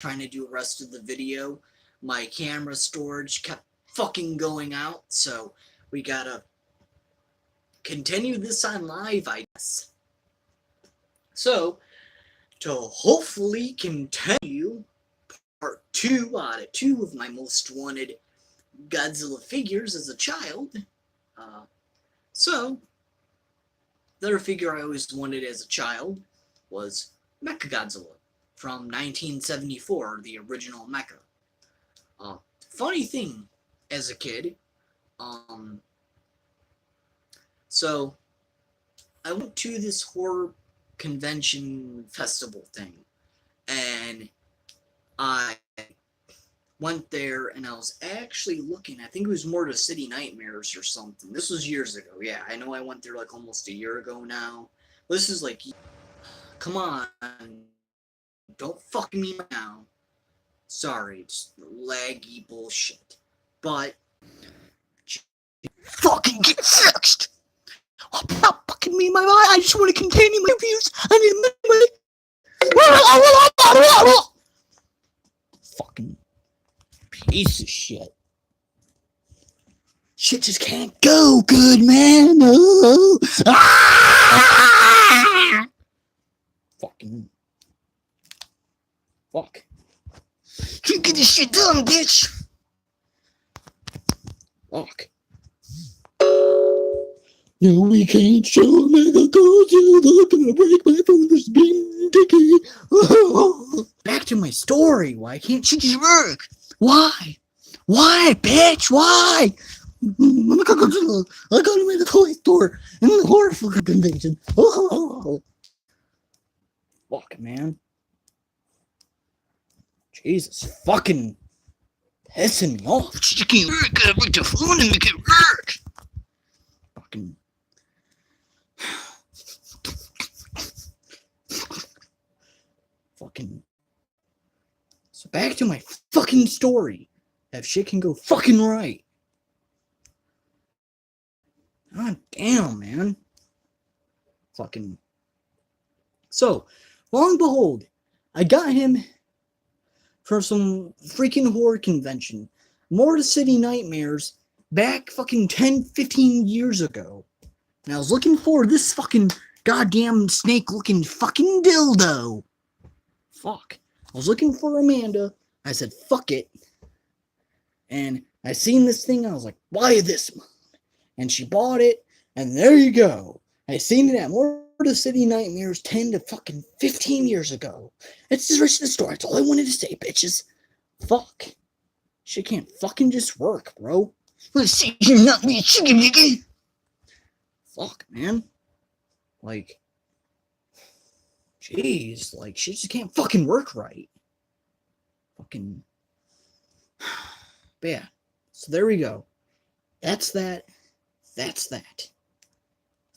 trying to do the rest of the video, my camera storage kept fucking going out, so we gotta continue this on live, I guess. So, to hopefully continue part 2 out of 2 of my most wanted Godzilla figures as a child, so the other figure I always wanted as a child was Mechagodzilla from 1974, the original Mecha. Funny thing, as a kid, so I went to this horror convention festival thing, and I went there, and I was actually looking, I think it was more to City Nightmares or something. This was years ago. Yeah, I know I went there like almost a year ago now. This is like, come on, don't fuck me now. Sorry, it's laggy bullshit. But fucking get fixed. Stop fucking me in my mind. I just want to continue my views. I need my fucking piece of shit. Shit just can't go good, man. Oh. Ah! Fucking fuck. You get this shit done, bitch. Fuck. No, we can't show Mega Godzilla. Gonna break my father's beam, Dickie. Back to my story. Why can't she just work? Why? Why, bitch? Why? I got him at the toy store in the horror fucking convention. Oh. Fuck, man. Jesus, fucking pissing me off. She can't work. Gotta break the phone and make it work. Fucking. Fucking. So back to my fucking story. If shit can go fucking right. God damn, man. Fucking. So, lo and behold, I got him for some freaking horror convention. More to City Nightmares back fucking 10, 15 years ago. And I was looking for this fucking goddamn snake-looking fucking dildo. Fuck. I was looking for Amanda. I said, fuck it. And I seen this thing. I was like, buy this, Mom. And she bought it. And there you go. I seen it at More to City Nightmares 10 to fucking 15 years ago. It's the rest of the story. That's all I wanted to say, bitches. Fuck. Shit can't fucking just work, bro. Let's see you're not me chicken nigga. Fuck, man. Like, jeez, like, shit just can't fucking work right. Fucking. But yeah, so there we go. That's that. That's that.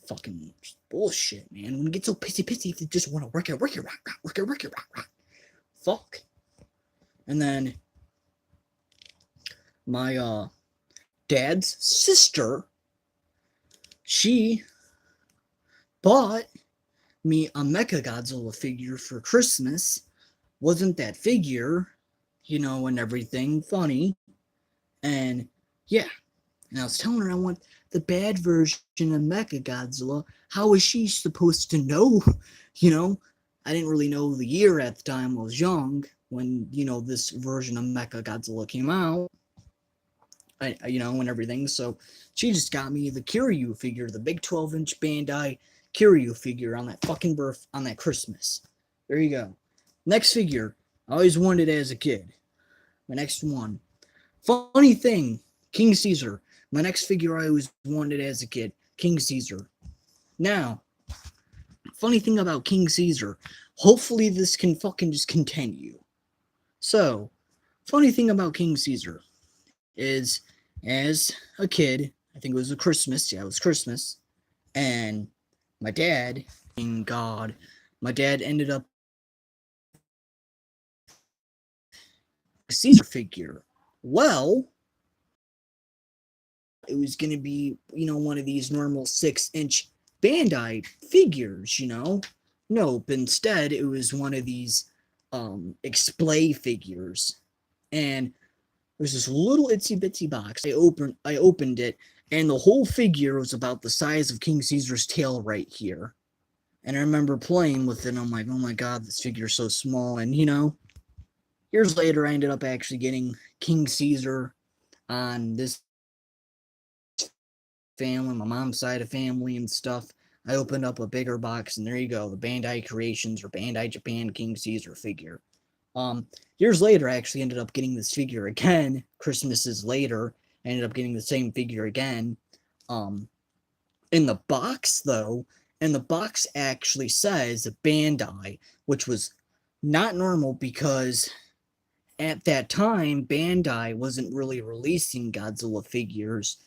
Fucking bullshit, man. When you get so pissy, if you just want to work it, rock. Fuck. And then my dad's sister, she bought me a Mechagodzilla figure for Christmas. Wasn't that figure, you know, and everything funny. And yeah, and I was telling her I want the bad version of Mechagodzilla. How is she supposed to know? You know, I didn't really know the year at the time. I was young when, you know, this version of Mechagodzilla came out. You know, and everything. So she just got me the Kiryu figure, the big 12-inch Bandai Kiryu figure on that fucking on that Christmas. There you go. Next figure, I always wanted as a kid. My next one. Funny thing, King Caesar. My next figure I always wanted as a kid, King Caesar. Now, funny thing about King Caesar, hopefully this can fucking just continue. So, funny thing about King Caesar is, as a kid, I think it was a Christmas, yeah, it was Christmas, and my dad, thank God, my dad ended up Caesar figure. Well, it was going to be, you know, one of these normal 6-inch Bandai figures, you know. Nope, instead it was one of these explay figures, and there's this little itsy bitsy box. I opened it, and the whole figure was about the size of King Caesar's tail right here. And I remember playing with it, and I'm like, oh my god, this figure's so small. And years later, I ended up actually getting King Caesar on this family, my mom's side of family and stuff. I opened up a bigger box, and there you go, the Bandai Creations or Bandai Japan King Caesar figure. Years later, I actually ended up getting this figure again. Christmases later, I ended up getting the same figure again. Um, in the box, though, and the box actually says Bandai, which was not normal because at that time, Bandai wasn't really releasing Godzilla figures,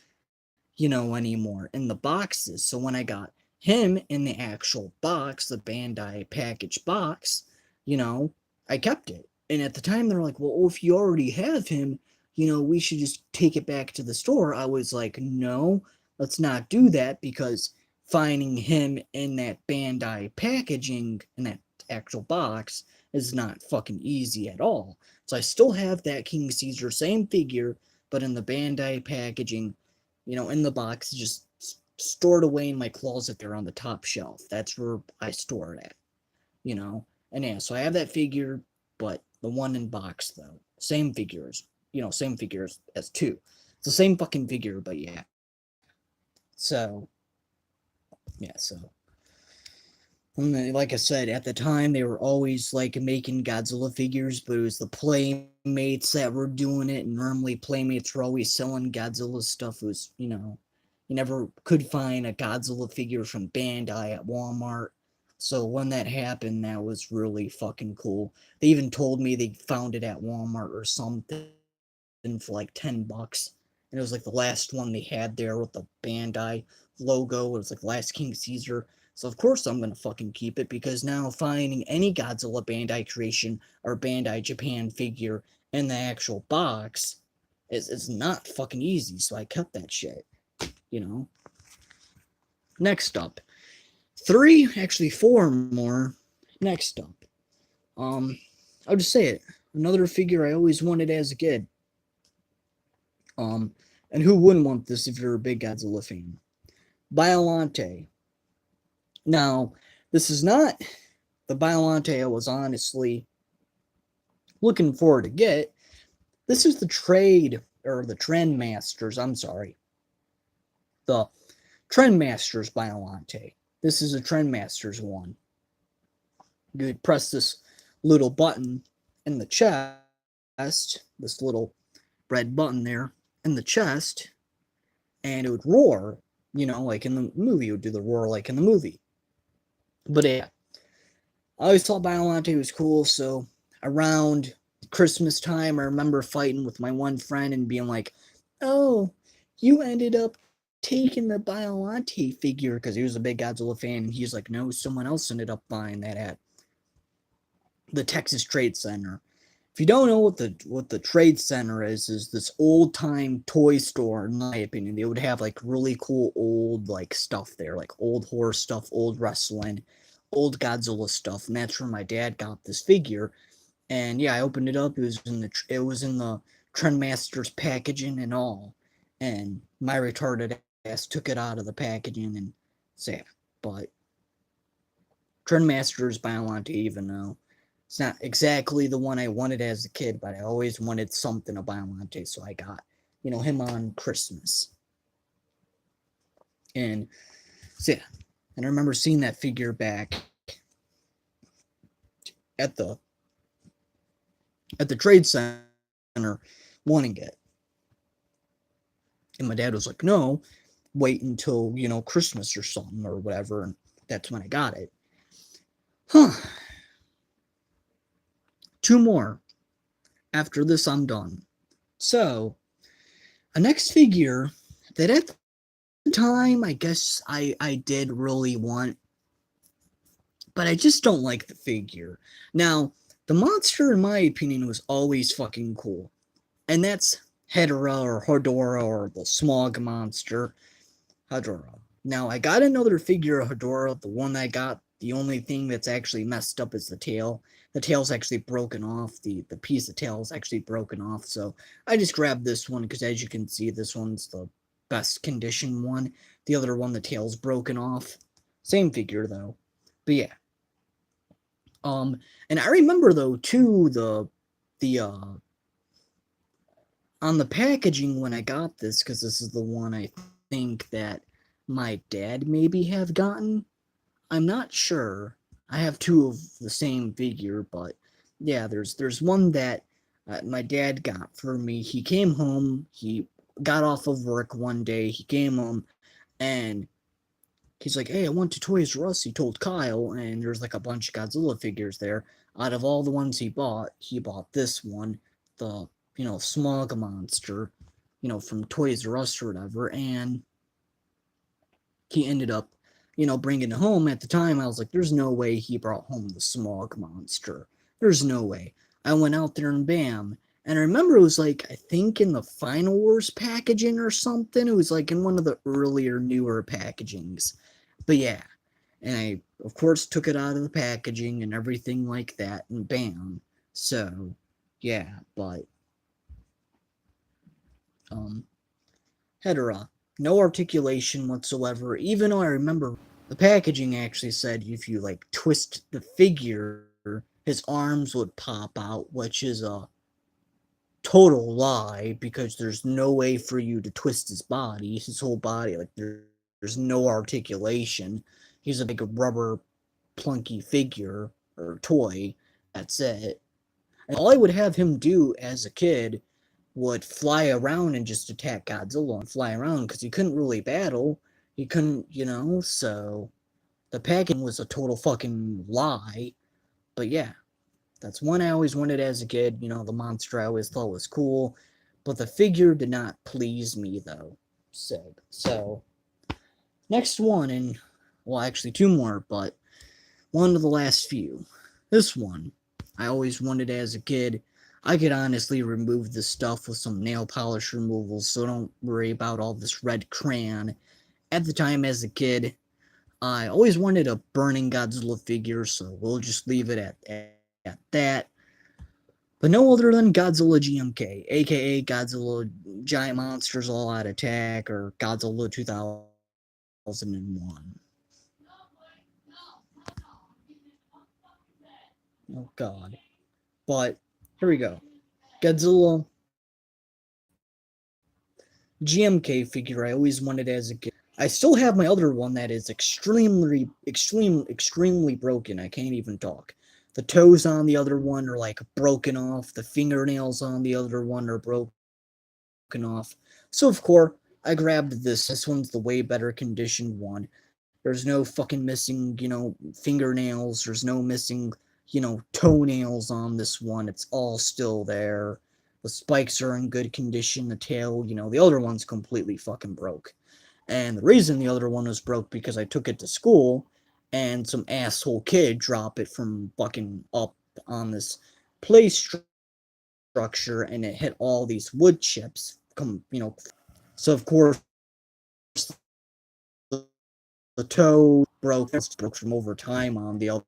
anymore in the boxes. So when I got him in the actual box, the Bandai package box, you know, I kept it. And at the time, they're like, well, if you already have him, we should just take it back to the store. I was like, no, let's not do that because finding him in that Bandai packaging, in that actual box, is not fucking easy at all. So I still have that King Caesar, same figure, but in the Bandai packaging, in the box, just stored away in my closet there on the top shelf. That's where I store it at, you know. And yeah, so I have that figure, but the one in box though, same figures, same figures as two. It's the same fucking figure, but yeah. So yeah, so like I said, at the time they were always like making Godzilla figures, but it was the Playmates that were doing it, and normally Playmates were always selling Godzilla stuff. It was, you never could find a Godzilla figure from Bandai at Walmart. So when that happened, that was really fucking cool. They even told me they found it at Walmart or something for like $10. And it was like the last one they had there with the Bandai logo. It was like last King Caesar. So of course I'm gonna fucking keep it because now finding any Godzilla Bandai creation or Bandai Japan figure in the actual box is not fucking easy. So I kept that shit. Next up, actually four more. Next up, I'll just say it. Another figure I always wanted as a kid. And who wouldn't want this if you're a big Godzilla fan? Biolante. Now, this is not the Biolante I was honestly looking forward to get. This is the Trendmasters, I'm sorry. The Trendmasters Biolante. This is a Trendmasters one. You would press this little button in the chest, this little red button there in the chest, and it would roar, like in the movie. It would do the roar like in the movie. But yeah, I always thought Biolante was cool, so around Christmas time, I remember fighting with my one friend and being like, oh, you ended up taking the Biolante figure, because he was a big Godzilla fan, and he's like, no, someone else ended up buying that at the Texas Trade Center. If you don't know what the Trade Center is this old time toy store. In my opinion, they would have like really cool old like stuff there, like old horror stuff, old wrestling, old Godzilla stuff, and that's where my dad got this figure. And yeah, I opened it up. It was in the Trendmasters packaging and all, and my retarded ass took it out of the packaging and sad. But Trendmasters Biolante, even though it's not exactly the one I wanted as a kid, but I always wanted something of Biolante, so I got, him on Christmas. And so yeah, and I remember seeing that figure back at the Trade Center wanting it. And my dad was like, no, wait until, Christmas or something or whatever. And that's when I got it. Huh. Two more. After this, I'm done. So, a next figure that at the time, I guess I did really want, but I just don't like the figure. Now, the monster, in my opinion, was always fucking cool. And that's Hedorah or Hedorah or the Smog Monster. Hedorah. Now, I got another figure of Hedorah. The one I got, the only thing that's actually messed up is the tail. the tail's actually broken off. The piece of tail is actually broken off. So I just grabbed this one because, as you can see, this one's the best condition one. The other one, the tail's broken off. Same figure though. But yeah. And I remember though too the on the packaging when I got this, because this is the one I think that my dad maybe have gotten. I'm not sure. I have two of the same figure, but yeah, there's one that my dad got for me. He came home. He got off of work one day. He came home and he's like, "Hey, I went to Toys R Us." He told Kyle, and there's like a bunch of Godzilla figures there. Out of all the ones he bought this one, the Smog Monster, from Toys R Us or whatever, and he ended up, bringing it home. At the time, I was like, "There's no way he brought home the Smog Monster. There's no way." I went out there and bam. And I remember it was like, I think in the Final Wars packaging or something. It was like in one of the earlier, newer packagings. But yeah, and I, of course, took it out of the packaging and everything like that, and bam. So, yeah, but, Hedera, no articulation whatsoever, even though I remember the packaging actually said if you, like, twist the figure, his arms would pop out, which is a total lie, because there's no way for you to twist his whole body, like, there's no articulation. He's a big rubber plunky figure or toy. That's it. And all I would have him do as a kid would fly around and just attack Godzilla and fly around because he couldn't really battle. He couldn't, so the packaging was a total fucking lie. But yeah, that's one I always wanted as a kid. The monster I always thought was cool. But the figure did not please me though. So next one, and well, actually two more, but one of the last few. This one, I always wanted as a kid. I could honestly remove this stuff with some nail polish removal, so don't worry about all this red crayon. At the time, as a kid, I always wanted a burning Godzilla figure, so we'll just leave it at that. But no other than Godzilla GMK, aka Godzilla Giant Monsters All Out Attack, or Godzilla 2001. Oh god. But here we go. Godzilla GMK figure I always wanted as a kid. I still have my other one that is extremely broken. I can't even talk. The toes on the other one are like broken off. The fingernails on the other one are broken off. So of course, I grabbed this. This one's the way better conditioned one. There's no fucking missing, fingernails. There's no missing, toenails on this one. It's all still there. The spikes are in good condition. The tail, the other one's completely fucking broke. And the reason the other one was broke because I took it to school and some asshole kid dropped it from fucking up on this play structure and it hit all these wood chips. So of course the toe broke from over time on the other.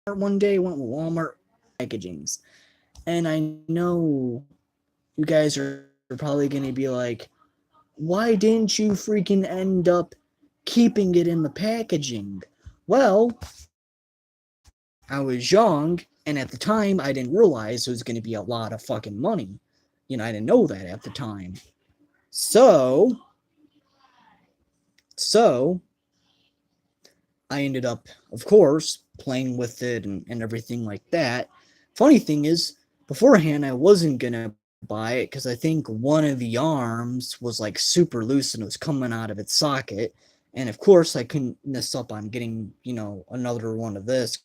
One day went with Walmart packagings, and I know you guys are probably going to be like, why didn't you freaking end up keeping it in the packaging? Well, I was young, and at the time, I didn't realize it was going to be a lot of fucking money. I didn't know that at the time. So, I ended up, of course, playing with it and everything like that. Funny thing is, beforehand, I wasn't going to buy it because I think one of the arms was like super loose and it was coming out of its socket. And of course, I couldn't miss up on getting, another one of this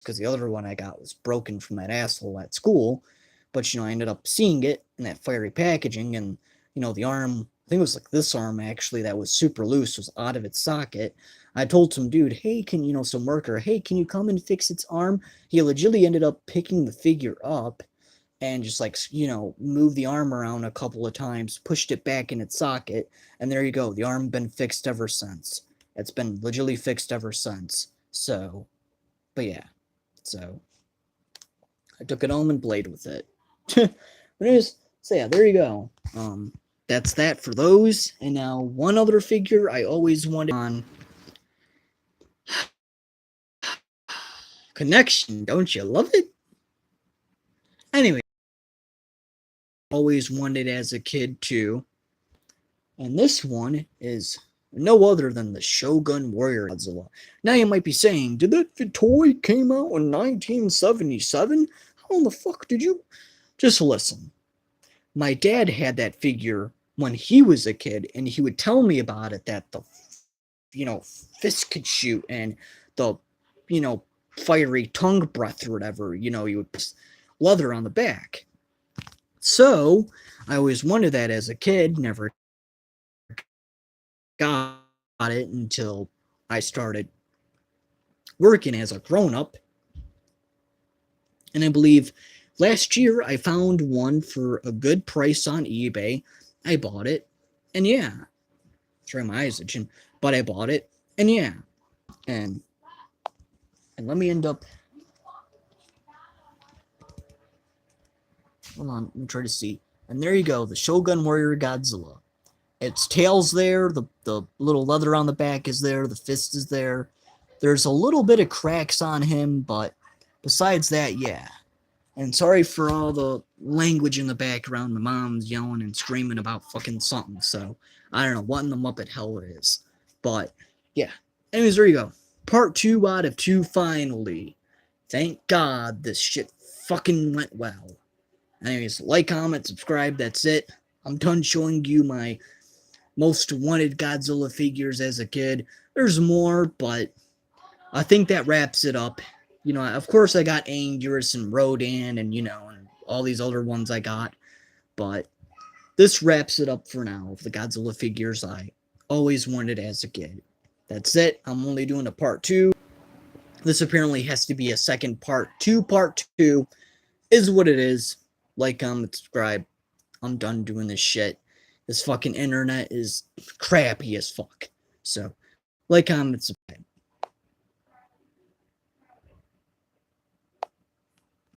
because the other one I got was broken from that asshole at school. But, I ended up seeing it in that fiery packaging and, the arm, I think it was like this arm actually that was super loose, was out of its socket. I told some dude, hey, some worker, hey, can you come and fix its arm? He legitimately ended up picking the figure up and just like, move the arm around a couple of times, pushed it back in its socket, and there you go. The arm been fixed ever since. It's been legitimately fixed ever since. So, but yeah, so I took it home and played with it. But anyways, so yeah, there you go. That's that for those. And now one other figure I always wanted on Connection. Don't you love it? Anyway, always wanted as a kid too. And this one is no other than the Shogun Warrior Godzilla. Now you might be saying, did that toy came out in 1977? How in the fuck did you? Just listen. My dad had that figure when he was a kid, and he would tell me about it, that the, fist could shoot, and the, fiery tongue breath or whatever, you would put leather on the back. So I always wanted that as a kid, never got it until I started working as a grown-up. And I believe last year I found one for a good price on eBay. I bought it, and yeah, sorry, my eyes itching, but I bought it, and yeah, and let me end up. Hold on, let me try to see. And there you go, the Shogun Warrior Godzilla. Its tail's there, the little leather on the back is there, the fist is there. There's a little bit of cracks on him, but besides that, yeah. And sorry for all the language in the background. My mom's yelling and screaming about fucking something. So I don't know what in the Muppet hell it is. But yeah. Anyways, there you go. Part 2 out of 2 finally. Thank God this shit fucking went well. Anyways, like, comment, subscribe. That's it. I'm done showing you my most wanted Godzilla figures as a kid. There's more, but I think that wraps it up. Of course I got Anguirus and Rodan and, and all these other ones I got. But this wraps it up for now of the Godzilla figures I always wanted as a kid. That's it. I'm only doing a part 2. This apparently has to be a second part 2. Part 2 is what it is. Like, comment, subscribe. I'm done doing this shit. This fucking internet is crappy as fuck. So, like, comment, subscribe.